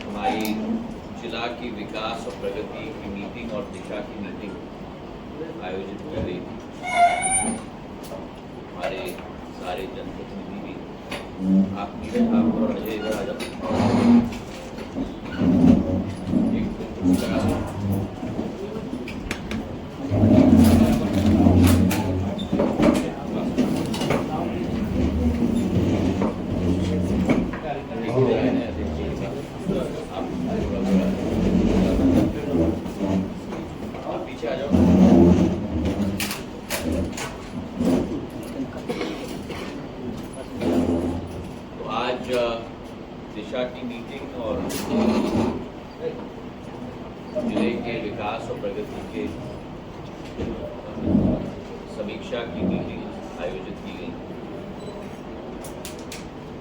हमारी जिला की विकास और प्रगति की मीटिंग और दिशा की मीटिंग आयोजित की गई थी। हमारे सारे जनप्रतिनिधि भी, आप नीरज आप और अजय इधर आ जाओ। एक तो कुछ करा आप पीछे आ जाओ। तो आज दिशा की मीटिंग और जिले के विकास और प्रगति के समीक्षा की मीटिंग आयोजित की गई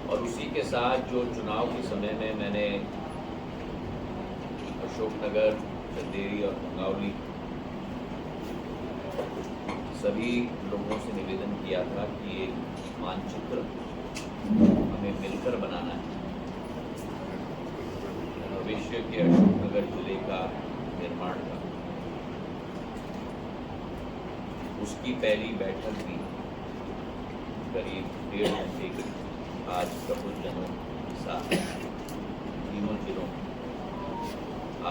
और उसी के साथ जो चुनाव के समय में मैंने अशोकनगर, चंदेरी और मंगावली सभी लोगों से निवेदन किया था कि एक मानचित्र हमें मिलकर बनाना है भविष्य के अशोकनगर जिले का निर्माण का। उसकी पहली बैठक भी करीब 1.5 घंटे की आज प्रबुद्धजनों के साथ तीनों जिलों में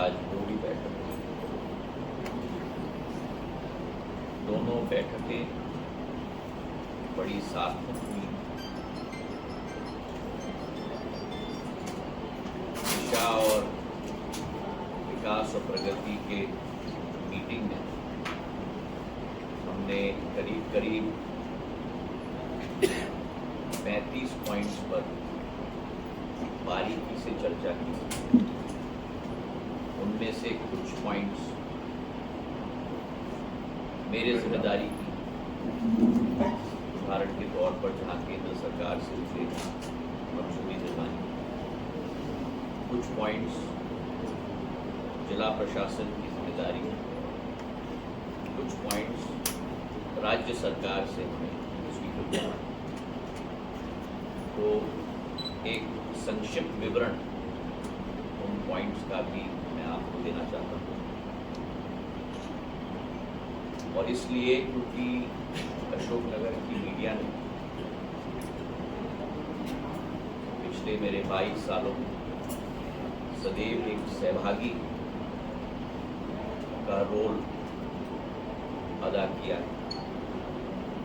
आज पूरी बैठक हुई। दोनों बैठकें बड़ी सार्थक हुई। दिशा और विकास और प्रगति के मीटिंग में हमने करीब 35 पॉइंट्स पर बारीकी से चर्चा की। उनमें से कुछ पॉइंट्स मेरे जिम्मेदारी की, उदाहरण के तौर पर जहाँ केंद्र सरकार से उसे मंजूरी दिलवानी, कुछ पॉइंट्स जिला प्रशासन की जिम्मेदारी, कुछ पॉइंट्स राज्य सरकार से हमें स्वीकृत करना। तो एक संक्षिप्त विवरण उन पॉइंट्स का भी मैं आपको देना चाहता हूँ। और इसलिए क्योंकि अशोकनगर की मीडिया ने पिछले मेरे 22 सालों में सदैव एक सहभागी का रोल अदा किया है।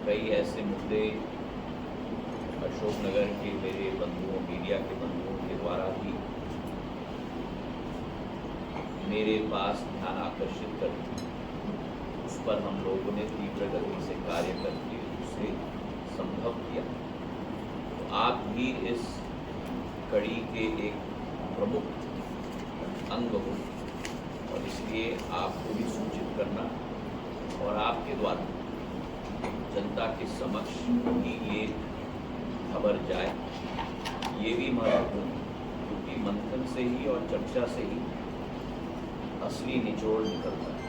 कई ऐसे मुद्दे अशोकनगर के मेरे बंधुओं, मीडिया के बंधुओं के द्वारा भी मेरे पास ध्यान आकर्षित कर उस पर हम लोगों ने तीव्र गति से कार्य करके उसे संभव किया। तो आप भी इस कड़ी के एक प्रमुख अंग हो और इसलिए आपको भी सूचित करना और आपके द्वारा जनता के समक्ष ही ये खबर जाए, ये भी महत्वपूर्ण है क्योंकि मंथन से ही और चर्चा से ही असली निचोड़ निकलता है।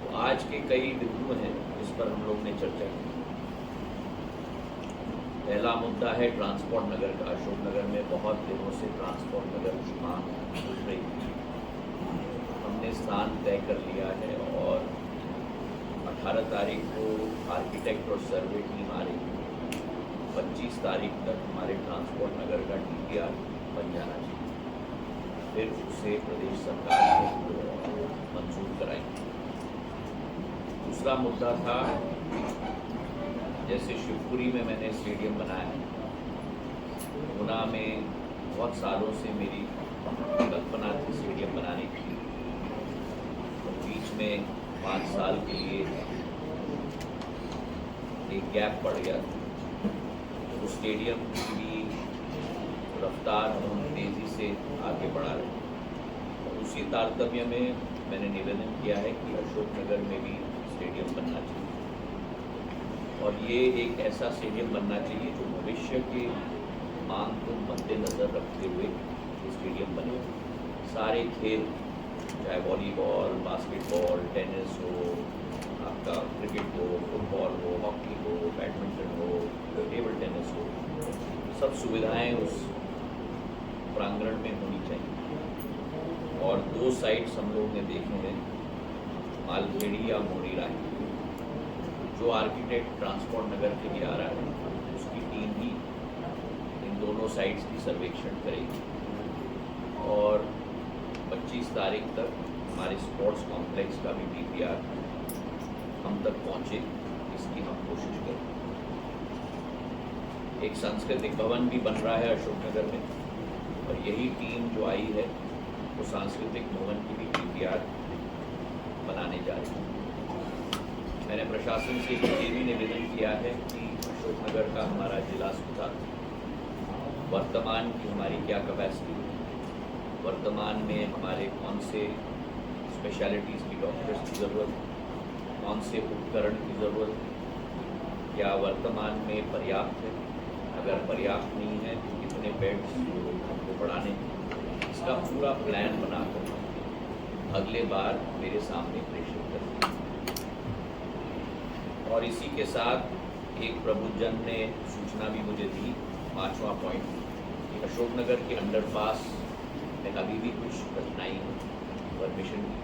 तो आज के कई बिंदु हैं जिस पर हम लोग ने चर्चा की। पहला मुद्दा है ट्रांसपोर्ट नगर का। अशोकनगर में बहुत दिनों से ट्रांसपोर्ट नगर की मांग उठ रही थी। हमने स्थान तय कर लिया है और 18 तारीख को आर्किटेक्ट और सर्वे टीम आ रही है। 25 तारीख तक हमारे ट्रांसपोर्ट नगर का DPR बन जाना चाहिए, फिर उसे प्रदेश सरकार से मंजूर कराएंगे। दूसरा मुद्दा था, जैसे शिवपुरी में मैंने स्टेडियम बनाया है, गुना में बहुत सालों से मेरी कल्पना थी स्टेडियम बनाने की, तो बीच में 5 साल के लिए एक गैप पड़ गया था। तो स्टेडियम की रफ्तार हम तेज़ी से आगे बढ़ा रहे हैं। और उसी तारतम्य में मैंने निवेदन किया है कि अशोकनगर में भी स्टेडियम बनना चाहिए और ये एक ऐसा स्टेडियम बनना चाहिए जो भविष्य के मांग को मद्देनज़र रखते हुए स्टेडियम बने। सारे खेल, चाहे वॉलीबॉल, बास्केटबॉल, टेनिस हो, आपका क्रिकेट हो, फुटबॉल हो, हॉकी हो, बैडमिंटन हो, टेबल टेनिस हो, सब सुविधाएं उस प्रांगण में होनी चाहिए। और 2 साइट्स हम लोग ने देखे हैं, मालखेड़ी या मोरी राय। जो आर्किटेक्ट ट्रांसपोर्ट नगर के लिए आ रहा है उसकी टीम ही इन दोनों साइट्स की सर्वेक्षण करेगी और 25 तारीख तक हमारे स्पोर्ट्स कॉम्प्लेक्स का भी DPR हम तक पहुँचे, इसकी हम कोशिश करें। एक सांस्कृतिक भवन भी बन रहा है अशोकनगर में, और यही टीम जो आई है वो सांस्कृतिक भवन की भी DPR बनाने जा रही है। मैंने प्रशासन से ये भी निवेदन किया है कि अशोकनगर का हमारा जिला अस्पताल वर्तमान की हमारी क्या कैपेसिटी है, वर्तमान में हमारे कौन से स्पेशलिटीज़ की डॉक्टर्स की ज़रूरत है, कौन से उपकरण की ज़रूरत है, क्या वर्तमान में पर्याप्त है, अगर पर्याप्त नहीं है तो कितने बेड्स हमको बढ़ाने हैं। इसका पूरा प्लान बनाकर अगले बार मेरे सामने प्रेषित कर दिया। और इसी के साथ एक प्रबुद्धजन ने सूचना भी मुझे दी, 5वां पॉइंट, कि अशोकनगर के अंडरपास में अभी भी कुछ कठिनाई है परमिशन की,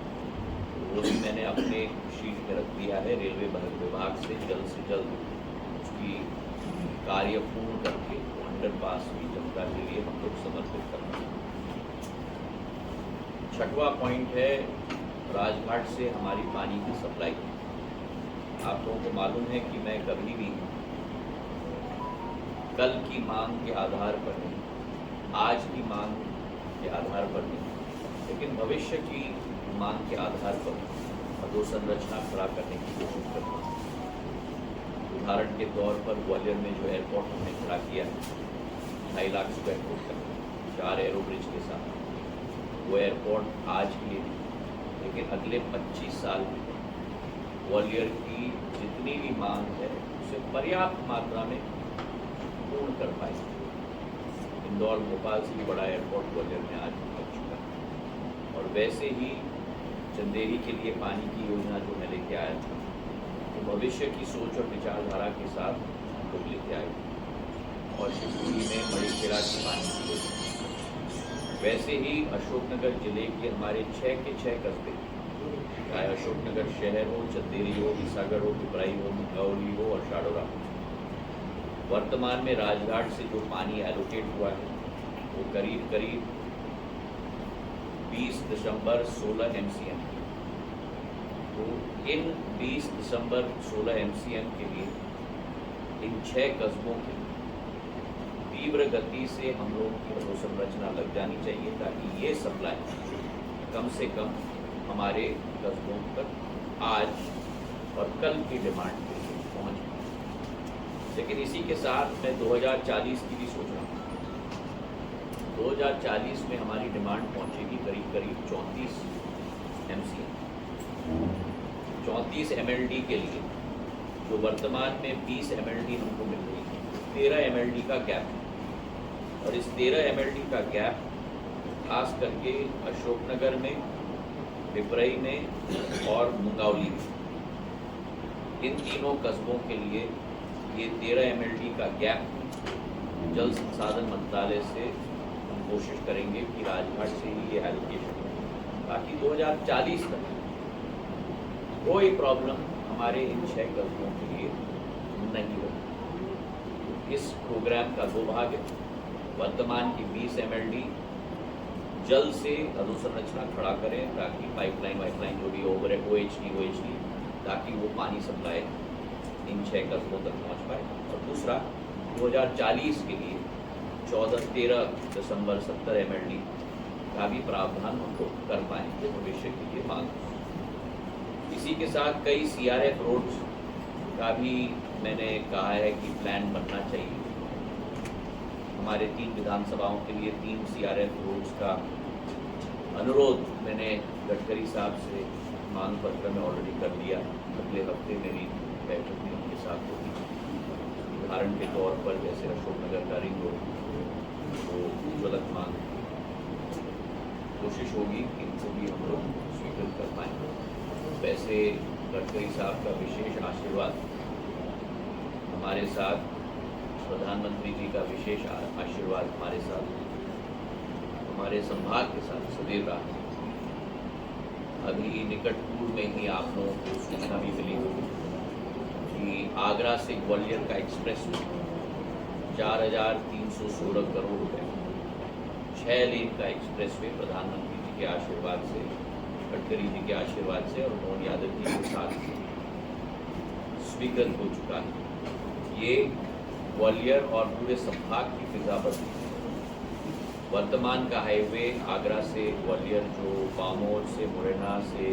वो भी मैंने अपने शीट में रख दिया है। रेलवे विभाग से जल्द उसकी कार्य पूर्ण करके अंडरपास की जनता के लिए हम लोग समर्पित करना है। 6वां पॉइंट है राजघाट से हमारी पानी की सप्लाई। आप लोगों को मालूम है कि मैं कभी भी कल की मांग के आधार पर नहीं, आज की मांग के आधार पर नहीं, लेकिन भविष्य की मांग के आधार पर अधोसंरचना खड़ा करने की कोशिश करता हूँ। उदाहरण के तौर पर ग्वालियर में जो एयरपोर्ट हमने खड़ा किया है 2.5 लाख स्क्वायर फुट का 4 एरो ब्रिज के साथ, वो एयरपोर्ट आज के लिए नहीं, लेकिन अगले 25 साल में ग्वालियर की जितनी भी मांग है उसे पर्याप्त मात्रा में पूर्ण कर पाएंगे। इंदौर भोपाल से भी बड़ा एयरपोर्ट ग्वालियर में आज पहुँच चुका है। और वैसे ही चंदेरी के लिए पानी की योजना जो मैं लेके आया था, तो भविष्य की सोच और विचारधारा के साथ हम लोग लेके आए। और शिवपुरी में मणिखेड़ा की पानी की योजना। वैसे ही अशोकनगर जिले के हमारे 6 के 6 कस्बे, चाहे अशोकनगर शहर हो, चंदेरी हो, ईसागढ़ हो, पिपराई हो, मंगौली हो और शाडोरा हो, वर्तमान में राजघाट से जो पानी एलोकेट हुआ है वो करीब 20.16 MCM। तो इन 20.16 MCM के लिए इन 6 कस्बों के तीव्र गति से हम लोग की अधोसंरचना लग जानी चाहिए, ताकि ये सप्लाई कम से कम हमारे कस्बों तक आज और कल की डिमांड के लिए पहुँच जाए। लेकिन इसी के साथ मैं 2040 की भी सोच रहा हूँ। 2040 में हमारी डिमांड पहुँचेगी करीब 34 MCM। 34 MLD के लिए जो वर्तमान में 20 MLD हमको मिल रही है, 13 MLD का गैप है। और इस 13 MLD का गैप खास करके अशोकनगर में, पिपराई में और मुंगावली में, इन तीनों कस्बों के लिए ये 13 MLD का गैप जल संसाधन मंत्रालय से हम कोशिश करेंगे कि राजघाट से ही ये एलोकेशन हो, ताकि 2040 तक कोई प्रॉब्लम हमारे इन 6 कस्बों के लिए नहीं हो। इस प्रोग्राम का 2 भाग है। वर्तमान की 20 MLD जल्द से अधोसंरचना खड़ा करें, ताकि पाइपलाइन जो भी ओवर है OHD ताकि वो पानी सप्लाई इन 6 कस्बों तक पहुंच पाए। और दूसरा 2040 के लिए 13.70 MLD का भी प्रावधान हम लोग कर पाएंगे भविष्य के लिए मांग। इसी के साथ कई CRF रोड्स का भी मैंने कहा है कि प्लान बनना चाहिए। हमारे 3 विधानसभाओं के लिए 3 CRF रोड्स का अनुरोध मैंने गडकरी साहब से मांग पत्र में ऑलरेडी कर दिया। अगले हफ्ते मेरी बैठक में उनके साथ होगी। उदाहरण के तौर पर जैसे अशोकनगर का रिंग रोड, तो ज्वलंत मांग, कोशिश होगी कि इनको भी हम लोग स्वीकृत कर पाएँ। वैसे गडकरी साहब का विशेष आशीर्वाद हमारे साथ, प्रधानमंत्री जी का विशेष आशीर्वाद हमारे साथ, हमारे संभाग के साथ सदैव रहा है। अभी निकट पूर्व में ही आप लोगों को सूचना भी मिली होगी कि आगरा से ग्वालियर का एक्सप्रेस 4,316 करोड़ रुपए, 6 लेन का एक्सप्रेस वे प्रधानमंत्री जी के आशीर्वाद से, गडकरी जी के आशीर्वाद से और मोहन यादव जी के साथ स्वीकृत हो चुका है। ये ग्वालियर और पूरे संभाग की फिजा बदली है। वर्तमान का हाईवे आगरा से ग्वालियर जो बामोर से, मुरैना से,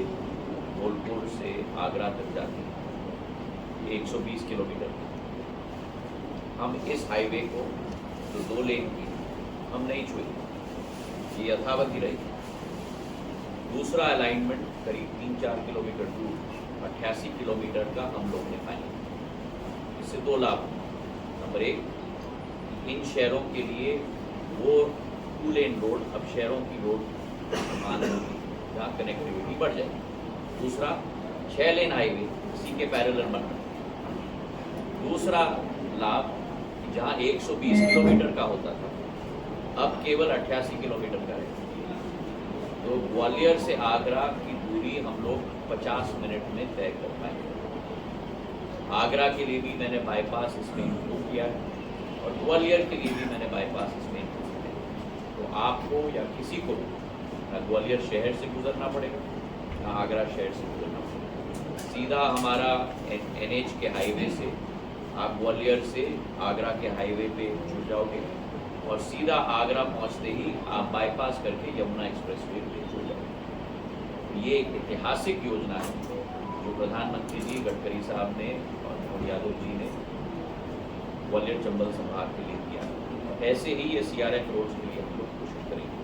धौलपुर से आगरा तक जाती है, 120 किलोमीटर। हम इस हाईवे को जो 2 लेन की हम नहीं छुए, ये यथावत ही रही। दूसरा अलाइनमेंट करीब 3-4 किलोमीटर दूर 88 किलोमीटर का हम लोग ने पाया। इससे 2 लाभ। नंबर 1, इन शहरों के लिए वो 2 लेन रोड अब शहरों की रोड समान होगी, जहाँ कनेक्टिविटी बढ़ जाएगी। दूसरा, 6 लेन हाईवे इसी के पैरेलल बन रहा है। दूसरा लाभ, जहाँ 120 किलोमीटर का होता था, अब केवल 88 किलोमीटर का है। तो ग्वालियर से आगरा की दूरी हम लोग 50 मिनट में तय कर पाएंगे। आगरा के लिए भी मैंने बाईपास इसमें इंक्लूड किया है और ग्वालियर के लिए भी मैंने बाईपास इसमें इंक्लूड किया है। तो आपको या किसी को ना ग्वालियर शहर से गुजरना पड़ेगा, ना आगरा शहर से गुजरना पड़ेगा। सीधा हमारा NH के हाईवे से आप ग्वालियर से आगरा के हाईवे पे जुड़ जाओगे और सीधा आगरा पहुंचते ही आप बाईपास करके यमुना एक्सप्रेसवे पे जुड़ जाओगे। ये एक ऐतिहासिक योजना है जो प्रधानमंत्री जी, गडकरी साहब ने और मोहन यादव जी ने ग्वालियर चंबल संभाग के लिए किया। ऐसे ही ये CRF रोड्स के लिए हम लोग कोशिश करेंगे।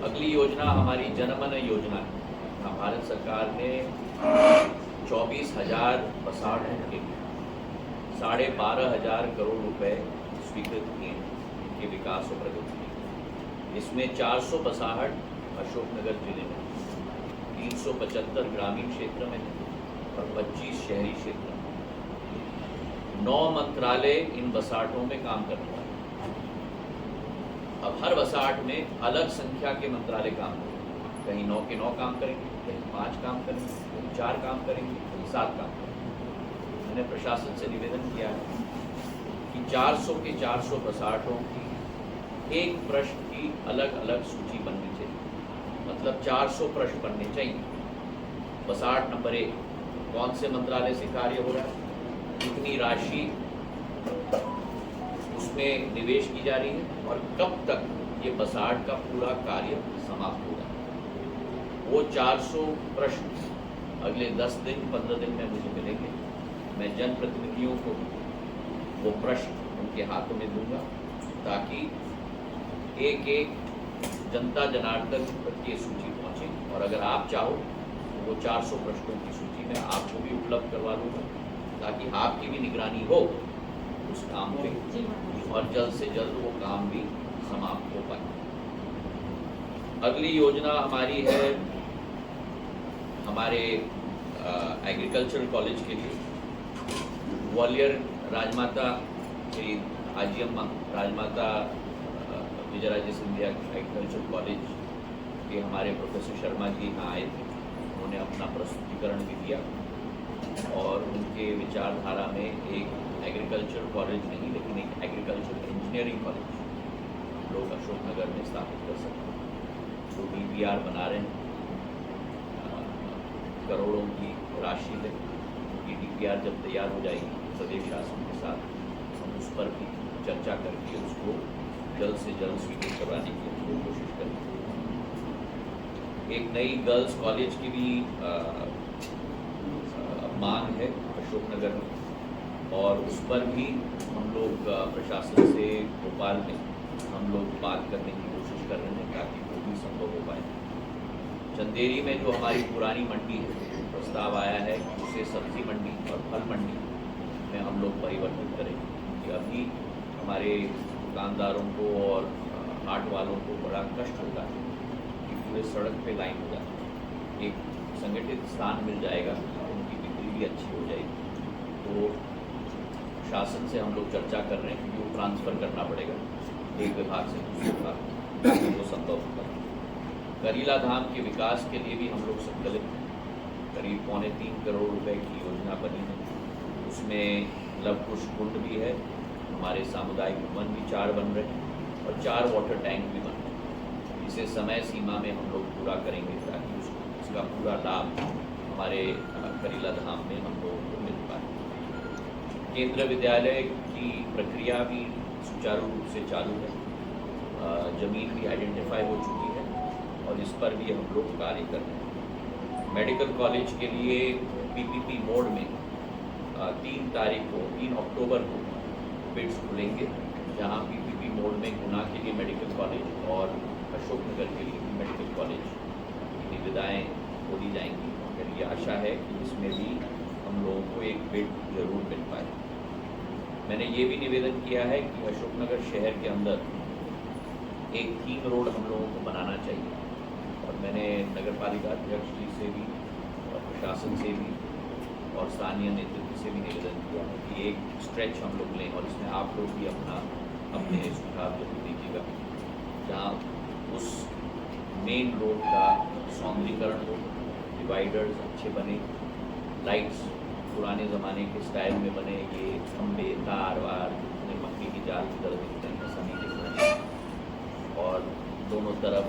अगली योजना हमारी जनमन योजना है। भारत सरकार ने 24,000 बसाहटों के लिए 12,500 करोड़ रुपए स्वीकृत किए हैं, इनके विकास और प्रगति के। इसमें 400 बसाहट अशोकनगर जिले में, 375 ग्रामीण क्षेत्र में और 25 शहरी क्षेत्र में। 9 मंत्रालय इन बसाहटों में काम करने वाले। अब हर बसाहट में अलग संख्या के मंत्रालय काम करेंगे। कहीं 9 के 9 काम करेंगे, कहीं 5 काम करेंगे, कहीं 4 काम करेंगे, कहीं 7 काम करेंगे। मैंने प्रशासन से निवेदन किया है कि 400 के 400 बसाहटों की एक प्रश्न की अलग अलग सूची बननी चाहिए। मतलब 400 प्रश्न बनने चाहिए। बसाहट नंबर 1, कौन से मंत्रालय से कार्य हो रहा है, कितनी राशि उसमें निवेश की जा रही है और कब तक ये बसाहट का पूरा कार्य समाप्त होगा। वो 400 प्रश्न अगले 10 दिन 15 दिन में मुझे मिलेंगे। मैं जनप्रतिनिधियों को वो प्रश्न उनके हाथों में दूंगा ताकि एक एक जनता जनार्दन तक ये सूची पहुँचे। और अगर आप चाहो तो वो 400 प्रश्नों की सूची में आपको भी उपलब्ध करवा दूँगा ताकि आपकी भी निगरानी हो उस काम पे और जल्द से जल्द वो काम भी समाप्त हो पाए। अगली योजना हमारी है हमारे एग्रीकल्चरल कॉलेज के लिए। ग्वालियर राजमाता श्री आजीअम्मा राजमाता विजयराजे सिंधिया एग्रीकल्चरल कॉलेज के हमारे प्रोफेसर शर्मा जी यहाँ आए थे। उन्होंने अपना प्रस्तुतिकरण भी दिया और उनके विचारधारा में एक एग्रीकल्चर कॉलेज नहीं लेकिन एक एग्रीकल्चर इंजीनियरिंग कॉलेज लोग अशोकनगर में स्थापित कर सकते हैं। तो DPR बना रहे हैं, करोड़ों की राशि है। उनकी DPR जब तैयार हो जाएगी प्रदेश शासन के साथ हम उस पर भी चर्चा करके उसको जल्द से जल्द स्वीकृत करवाने की हम कोशिश करेंगे। एक नई गर्ल्स कॉलेज की भी मांग है अशोकनगर में और उस पर भी हम लोग प्रशासन से भोपाल में हम लोग बात करने की कोशिश कर रहे हैं ताकि वो भी संभव हो पाए। चंदेरी में जो हमारी पुरानी मंडी है, प्रस्ताव आया है कि उसे सब्जी मंडी और फल मंडी में हम लोग परिवर्तित करेंगे कि अभी हमारे दुकानदारों को और हाट वालों को बड़ा कष्ट होता है कि पूरे सड़क पे लाइन हो जाती है। एक संगठित स्थान मिल जाएगा, उनकी बिक्री भी अच्छी हो जाएगी। तो शासन से हम लोग चर्चा कर रहे हैं क्योंकि वो ट्रांसफ़र करना पड़ेगा एक विभाग से दूसरे विभाग वो संभव होगा। करीला धाम के विकास के लिए भी हम लोग संकलित हैं। करीब 3.25 करोड़ रुपए की योजना बनी है। उसमें लवकुश कुंड भी है, हमारे सामुदायिक भवन भी 4 बन रहे हैं और 4 वाटर टैंक भी बन रहे हैं। इसे समय सीमा में हम लोग पूरा करेंगे ताकि उसका पूरा लाभ हमारे करीला धाम में हम लोगों को मिल पाए। केंद्र विद्यालय की प्रक्रिया भी सुचारू रूप से चालू है। जमीन भी आइडेंटिफाई हो चुकी है और इस पर भी हम लोग कार्य कर रहे हैं। मेडिकल कॉलेज के लिए पीपीपी मोड में 3 अक्टूबर को बिड्स खुलेंगे, जहां पीपीपी मोड में गुना के लिए मेडिकल कॉलेज और अशोकनगर के लिए भी मेडिकल कॉलेज की निविदाएँ खोली जाएंगी। मेरी आशा है कि इसमें भी हम लोगों को एक बिड जरूर मिल पाए। मैंने ये भी निवेदन किया है कि अशोकनगर शहर के अंदर एक 3 रोड हम लोगों को बनाना चाहिए और मैंने नगर पालिका अध्यक्ष जी से भी और प्रशासन से भी और स्थानीय नेतृत्व से भी निवेदन किया है कि एक स्ट्रेच हम लोग लें और इसमें आप लोग भी अपने सुझाव जरूर दीजिएगा, जहाँ उस मेन रोड का सौंदर्यीकरण हो, डिवाइडर्स अच्छे बने, लाइट्स पुराने ज़माने के स्टाइल में बने, ये खंबे तार वार मक्खी की जाल की तरह दिखते हैं ऐसा नहीं दिखना चाहिए और दोनों तरफ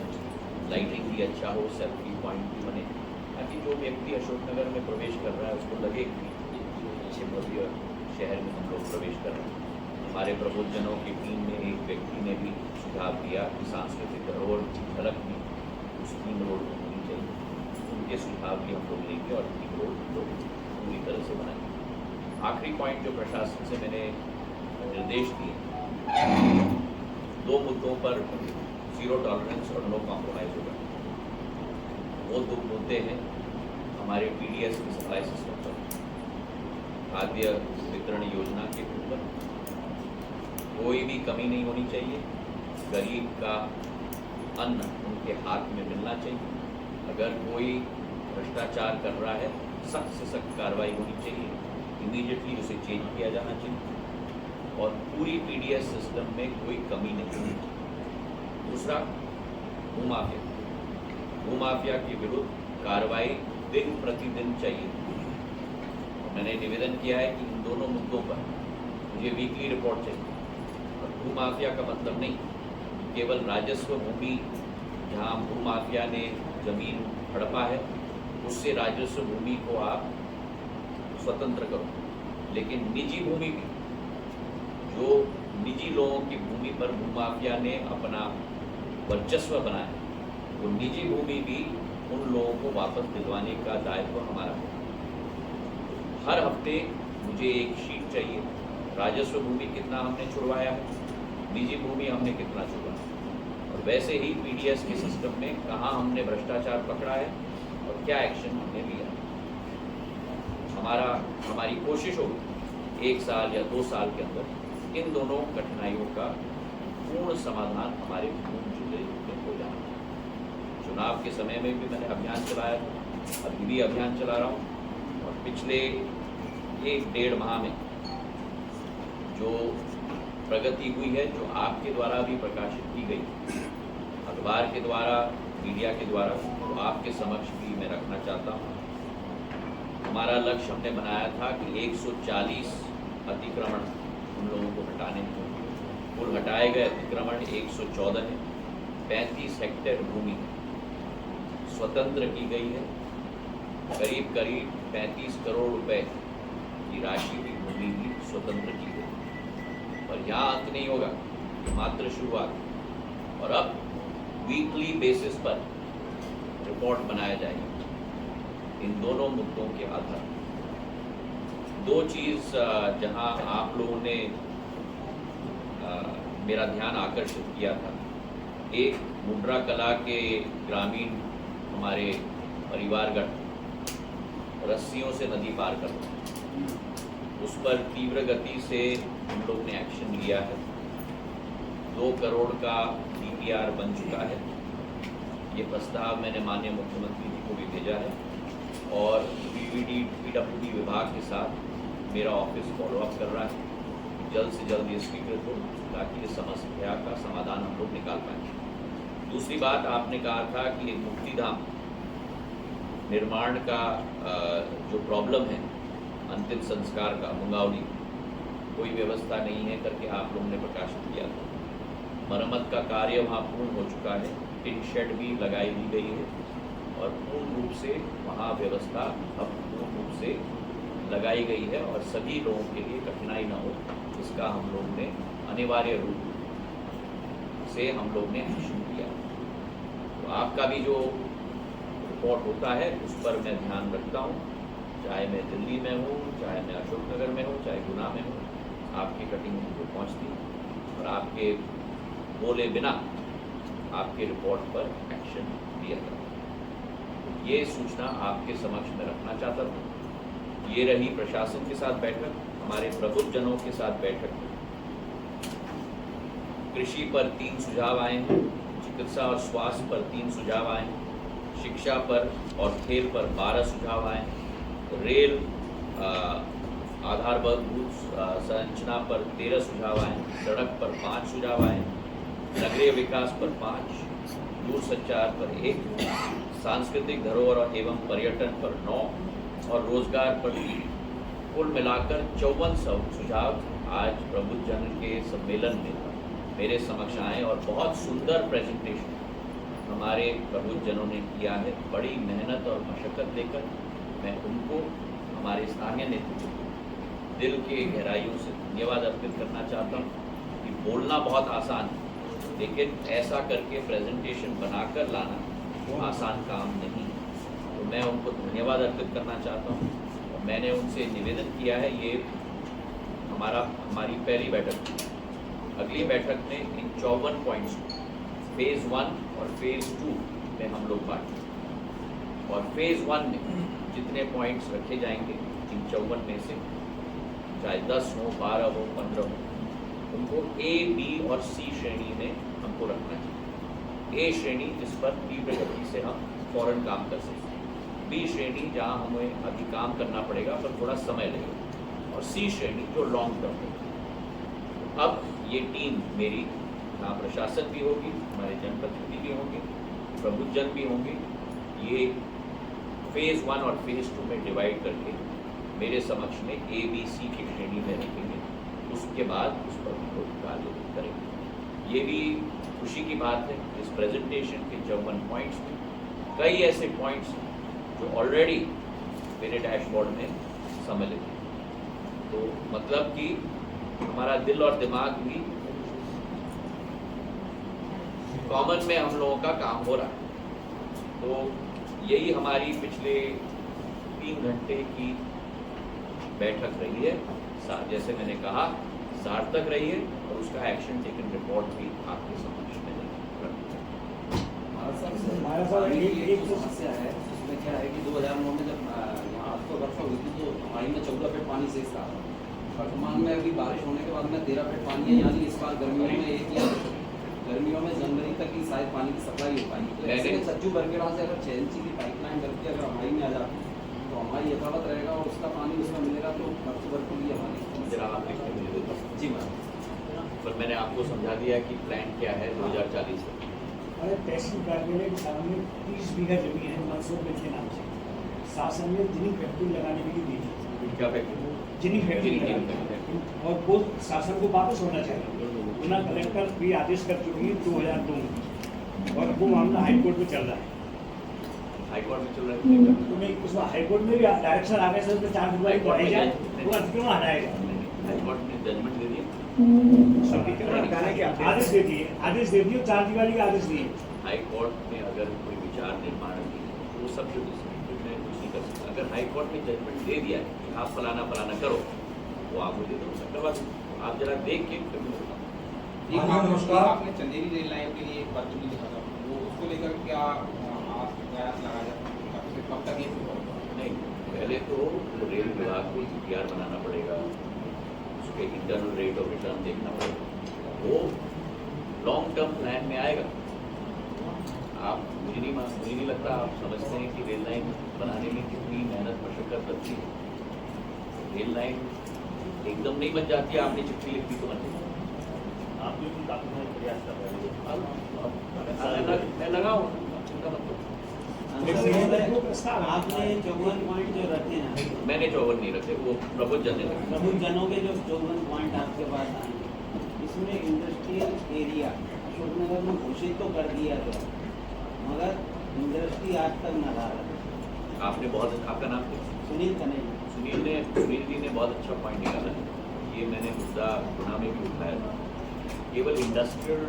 लाइटिंग भी अच्छा हो, सेल्फी पॉइंट भी बने, ताकि जो व्यक्ति अशोकनगर में प्रवेश कर रहा है उसको लगे कि अच्छे भव्य शहर में हम लोग प्रवेश कर रहे हैं। हमारे प्रबोधजनों की टीम में एक व्यक्ति ने भी सुझाव दिया कि सांस्कृतिक धरोहर की झलक भी उस 3 रोड में होनी चाहिए। उनके सुझाव भी हम लोग लेंगे और 3 रोड हम लोग पूरी तरह से बनाएंगे। आखिरी पॉइंट जो प्रशासन से मैंने निर्देश दिए, 2 मुद्दों पर 0 टॉलरेंस और नो कॉम्प्रोमाइज होगा। वो 2 मुद्दे हैं हमारे पीडीएस की सप्लाई सिस्टम पर, खाद्य वितरण योजना के ऊपर कोई भी कमी नहीं होनी चाहिए। गरीब का अन्न उनके हाथ में मिलना चाहिए। अगर कोई भ्रष्टाचार कर रहा है, सख्त से सख्त कार्रवाई होनी चाहिए, इमीडिएटली उसे चेंज किया जाना चाहिए और पूरी पीडीएस सिस्टम में कोई कमी नहीं होनी चाहिए। दूसरा, भूमाफिया के विरुद्ध कार्रवाई दिन प्रतिदिन चाहिए। मैंने निवेदन किया है कि इन दोनों मुद्दों पर मुझे वीकली रिपोर्ट चाहिए। और भूमाफिया का मतलब नहीं केवल राजस्व भूमि, जहाँ भूमाफिया ने जमीन हड़पा है उससे राजस्व भूमि को आप स्वतंत्र करो, लेकिन निजी भूमि भी, जो निजी लोगों की भूमि पर भूमाफिया ने अपना वर्चस्व बनाया, वो निजी भूमि भी उन लोगों को वापस दिलवाने का दायित्व हमारा है। हर हफ्ते मुझे एक शीट चाहिए, राजस्व भूमि कितना हमने छुड़वाया है, निजी भूमि हमने कितना छुड़वाया, और वैसे ही पीडीएस के सिस्टम में कहाँ हमने भ्रष्टाचार पकड़ा है और क्या एक्शन हमने लिया। हमारी कोशिश होगी 1 साल या 2 साल के अंदर इन दोनों कठिनाइयों का पूर्ण समाधान हमारे भूमि जिले में हो जाना। चुनाव के समय में भी मैंने अभियान चलाया था, अभी भी अभियान चला रहा हूँ और पिछले 1-1.5 माह में जो प्रगति हुई है, जो आपके द्वारा भी प्रकाशित की गई, अखबार के द्वारा, मीडिया के द्वारा, तो आपके समक्ष भी मैं रखना चाहता हूँ। हमारा लक्ष्य हमने बनाया था कि 140 अतिक्रमण उन लोगों को हटाने हैं। कुल हटाए गए अतिक्रमण 114 है। 35 हेक्टेयर भूमि स्वतंत्र की गई है। करीब 35 करोड़ रुपए की राशि की भूमि भी स्वतंत्र की गई। और यहाँ अंत नहीं होगा, मात्र शुरुआत। और अब वीकली बेसिस पर रिपोर्ट बनाया जाएगा इन दोनों मुद्दों के आधार पर। 2 चीज़ जहां आप लोगों ने मेरा ध्यान आकर्षित किया था, एक मुंड्रा कला के ग्रामीण हमारे परिवारगण रस्सियों से नदी पार करते हैं, उस पर तीव्र गति से हम लोग ने एक्शन लिया है। 2 करोड़ का DPR बन चुका है। ये प्रस्ताव मैंने माननीय मुख्यमंत्री जी को भी भेजा है और PWD विभाग के साथ मेरा ऑफिस फॉलोअप कर रहा है। जल्द से जल्द ये स्वीकृत हो ताकि इस समस्या का समाधान हम लोग निकाल पाएँ। दूसरी बात, आपने कहा था कि मुक्तिधाम निर्माण का जो प्रॉब्लम है अंतिम संस्कार का मुंगावली, कोई व्यवस्था नहीं है करके आप लोगों ने प्रकाशित किया था। मरम्मत का कार्य वहाँ पूर्ण हो चुका है, टिन शेड भी लगाई दी गई है और पूर्ण रूप से वहाँ व्यवस्था अब पूर्ण रूप से लगाई गई है और सभी लोगों के लिए कठिनाई न हो इसका हम लोग ने अनिवार्य रूप से हम लोग ने एक्शन किया। तो आपका भी जो रिपोर्ट होता है उस पर मैं ध्यान रखता हूँ, चाहे मैं दिल्ली में हूँ, चाहे मैं अशोकनगर में हूँ, चाहे गुना में हूँ, आपकी कटिंग को पहुँचती और आपके बोले बिना आपके रिपोर्ट पर एक्शन लिया जाता। ये सूचना आपके समक्ष में रखना चाहता हूँ। ये रही प्रशासन के साथ बैठक, हमारे प्रबुद्ध जनों के साथ बैठक। कृषि पर 3 सुझाव आए हैं, चिकित्सा और स्वास्थ्य पर 3 सुझाव आए हैं, शिक्षा पर और खेल पर 12 सुझाव आए, रेल आधारभूत संरचना पर 13 सुझाव आए, सड़क पर 5 सुझाव आए, नगरीय विकास पर 5, दूरसंचार पर 1, सांस्कृतिक धरोहर एवं पर्यटन पर 9 और रोजगार पर 3। कुल मिलाकर 54 सुझाव आज प्रबुद्ध जन के सम्मेलन में मेरे समक्ष आए और बहुत सुंदर प्रेजेंटेशन हमारे प्रबुद्ध जनों ने किया है। बड़ी मेहनत और मशक्कत लेकर मैं उनको, हमारे स्थानीय नेतृत्व को दिल के गहराइयों से धन्यवाद अर्पित करना चाहता हूँ कि बोलना बहुत आसान है, लेकिन ऐसा करके प्रेजेंटेशन बनाकर लाना आसान काम नहीं। तो मैं उनको धन्यवाद अर्पित करना चाहता हूँ और मैंने उनसे निवेदन किया है, ये हमारी पहली बैठक थी। अगली बैठक में इन 54 पॉइंट्स फेज़ 1 और फेज़ 2 में हम लोग बांटें और फेज़ 1 में जितने पॉइंट्स रखे जाएंगे इन 54 में से, चाहे 10 हो, 12 हो, 15 हो, उनको A, B और C श्रेणी में हमको रखना चाहिए। A श्रेणी जिस पर तीव्र गति से हम फौरन काम कर सकते हैं, B श्रेणी जहाँ हमें अभी काम करना पड़ेगा पर थोड़ा समय लगेगा, और C श्रेणी जो लॉन्ग टर्म है। अब ये टीम मेरी, यहाँ प्रशासन भी होगी, हमारे जनप्रतिनिधि भी होंगे, प्रबुद्ध जन भी होंगे, ये फेज़ 1 और फेज़ 2 में डिवाइड करके मेरे समक्ष में A, B, C की श्रेणी में रखेंगे। उसके बाद उस पर हम लोग कार्य करेंगे। ये भी खुशी की बात है, इस प्रेजेंटेशन के 54 पॉइंट्स में कई ऐसे पॉइंट्स जो ऑलरेडी मेरे डैशबोर्ड में सम्मिलित हैं। तो मतलब कि हमारा दिल और दिमाग भी कॉमन में हम लोगों का काम हो रहा है। तो यही हमारी पिछले 3 घंटे की बैठक रही है, जैसे मैंने कहा सार्थक रही है और उसका एक्शन टेकन रिपोर्ट भी आपके समक्ष में एक समस्या है उसमें क्या है कि 2009 में जब यहाँ आपको वर्षा हुई थी तो हमारी में 14 फीट पानी शेष था। वर्तमान में अभी बारिश होने के बाद में 13 फीट पानी है, यानी इस बार गर्मियों में गर्मियों में जनवरी तक ही शायद पानी की सप्लाई हो पाएगी। तो ऐसे में सज्जू बरगेड़ा से अगर 6 इंची की पाइपलाइन करके अगर हमारी में आ जाती तो हमारी यथावत रहेगा और उसका पानी उसमें मिलेगा तो अक्टूबर के लिए हमारी जरा आप लिखने में दे दो। जी मैम, पर मैंने आपको समझा दिया कि प्लान क्या है 2040 तक। अरे तहसील कार्यालय के सामने 30 बीघा जमीन है मंसूर मिल के नाम से, शासन ने जिनिंग फैक्ट्री लगाने के लिए दी थी। क्या फैक्ट्री? जिनिंग फैक्ट्री, और वो शासन को वापस होना चाहिए। उन्हें कलेक्टर भी आदेश कर चुकी है 2002 में, और वो मामला हाई कोर्ट में चल रहा है। हाई कोर्ट में चल रहा है तो नहीं, उसमें हाई कोर्ट में भी डायरेक्शन आ गया सर, 4 जुलाई को हटाई जाए, वो क्यों हटाएगा? हाई कोर्ट ने जजमेंट दे दिया, आदेश दे दिए, 4 जुलाई का आदेश दिए। हाई कोर्ट में अगर कोई विचार निर्माण है तो वो सब कुछ नहीं कर सकता। अगर हाई कोर्ट ने जजमेंट दे दिया है कि आप फलाना करो, वो आप मुझे दो करवा दो। आप जरा देख के आपने चंदेरी रेल लाइन के लिए एक पत्र भी लिखा था, वो उसको लेकर क्या आप प्रयास लगाया जाता है, कब तक ये नहीं, पहले तो रेल विभाग को DPR बनाना पड़ेगा, उसके इंटरनल रेट ऑफ रिटर्न देखना पड़ेगा, वो लॉन्ग टर्म प्लान में आएगा। आप मुझे नहीं लगता आप समझते हैं कि रेल लाइन बनाने में कितनी मेहनत मशक्कत लगती है। रेल लाइन एकदम नहीं बन जाती है, आपने चिट्ठी लिख दी तो बन जाती आप बिल्कुल काफी प्रयास कर रहे है। मैं लगाऊँ उनका मतलब आपने 54 पॉइंट जो रखे हैं, मैंने 54 नहीं रखे, वो प्रबुद्ध जन ने रखे। प्रबुद्ध जनों के जो 54 पॉइंट आपके पास आए, इसमें इंडस्ट्रियल एरिया अशोकनगर में घोषित तो कर दिया गया, मगर इंडस्ट्री आज तक न रहा। आपने बहुत, आपका नाम क्या? सुनील कन्हैया। सुनील जी ने बहुत अच्छा पॉइंट निकाला है। ये मैंने मुद्दा गुना में भी उठाया था। केवल इंडस्ट्रियल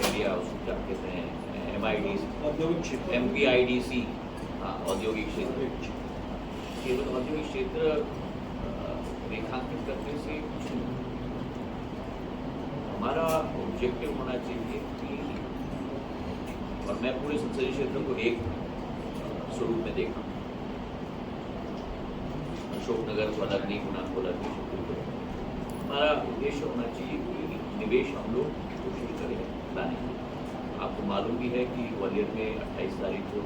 एरिया, उसको क्या कहते हैं, MIDC, औद्योगिक क्षेत्र, MPIDC, हाँ औद्योगिक क्षेत्र, केवल औद्योगिक क्षेत्र रेखांकित करने से कुछ नहीं। हमारा ऑब्जेक्टिव होना चाहिए कि, और मैं पूरे संसदीय क्षेत्र को एक स्वरूप में देखा, अशोकनगर, वलरनी, गुना, वलरनी, हमारा उद्देश्य होना चाहिए कि निवेश हम लोग कोशिश करें लाने की। आपको मालूम भी है कि ग्वालियर में 28 तारीख को,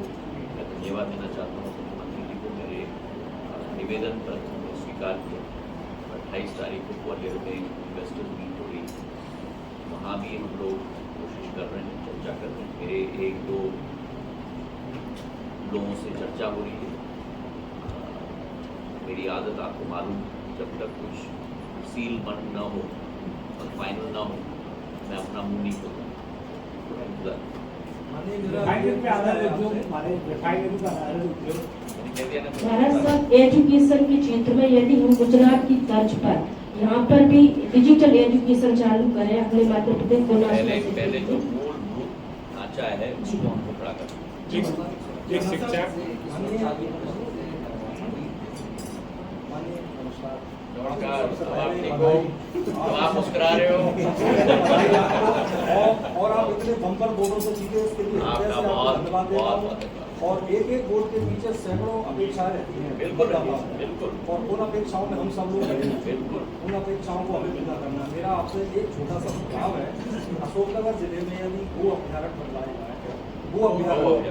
मैं धन्यवाद देना चाहता हूँ मुख्यमंत्री जी को, मेरे निवेदन पर उन्होंने स्वीकार किया। 28 तारीख को ग्वालियर में इन्वेस्टर्स मीट हो रही, वहाँ भी हम लोग कोशिश कर रहे हैं, चर्चा कर रहे हैं। मेरे 1-2 लोगों से चर्चा हो रही है। मेरी आदत आपको मालूम, जब तक कुछ सील बंद न हो और फाइनल न हो, मैं अपना मुंह नहीं खोलूँ। रिफाइनरी पे आधारित उद्योग, हमारे रिफाइनरी पर आधारित उद्योग, भारत साहब एजुकेशन के क्षेत्र में यदि हम गुजरात की तर्ज पर यहाँ पर भी डिजिटल एजुकेशन चालू करें अपने मध्य प्रदेश को पहले जो मूलभूत ढांचा है उसको हमको खड़ा करना। एक शिक्षा, नमस्कार, आप देखो तो आप मुस्कुरा रहे हो। और आप इतने बम्पर बोर्डों से जीते, उसके लिए आपका बहुत बहुत और एक एक बोर्ड के पीछे सैकड़ों अपेक्षाएं रहती हैं। बिल्कुल बिल्कुल और उन अपेक्षाओं में हम सब लोग हैं। बिल्कुल उन अपेक्षाओं को हमें पूरा करना है। मेरा आपसे एक छोटा सा सुझाव है, अशोकनगर जिले में यदि गो अभ्यारण्य बनवाया जाए, गो अभ्यारण्य,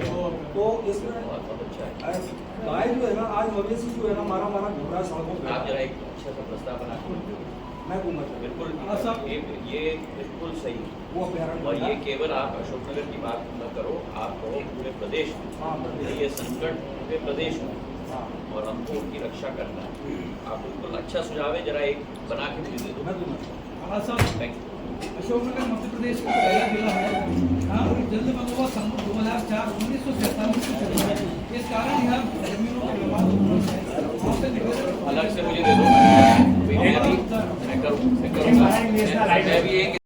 तो इसमें बहुत अच्छा है। गाय जो है ना, आज मवेशी जो है ना, मारा मारा घूम रहा है सड़कों आप पर। जरा एक अच्छा सा प्रस्ताव बना के मैं घूमा बिल्कुल, ये बिल्कुल सही। वो अभ्यारण्य और ये केवल आप अशोकनगर की बात न करो, आप कहो पूरे प्रदेश में। हाँ, प्रदेश। ये संकट पूरे प्रदेश में, हाँ, और हमको उनकी रक्षा करना है। आप बिल्कुल अच्छा सुझाव है, जरा एक बना के मुझे दे दो। मैं घूमा। Thank you. अशोकनगर मध्य प्रदेश का पहला जिला है यहाँ पर जल महोत्सव संघ 2004-1947 से चल रहा है। इस कारण यहाँ जमीनों के विवाद अलग से मुझे दे दो, मैं भी करूँगा। मैं भी एक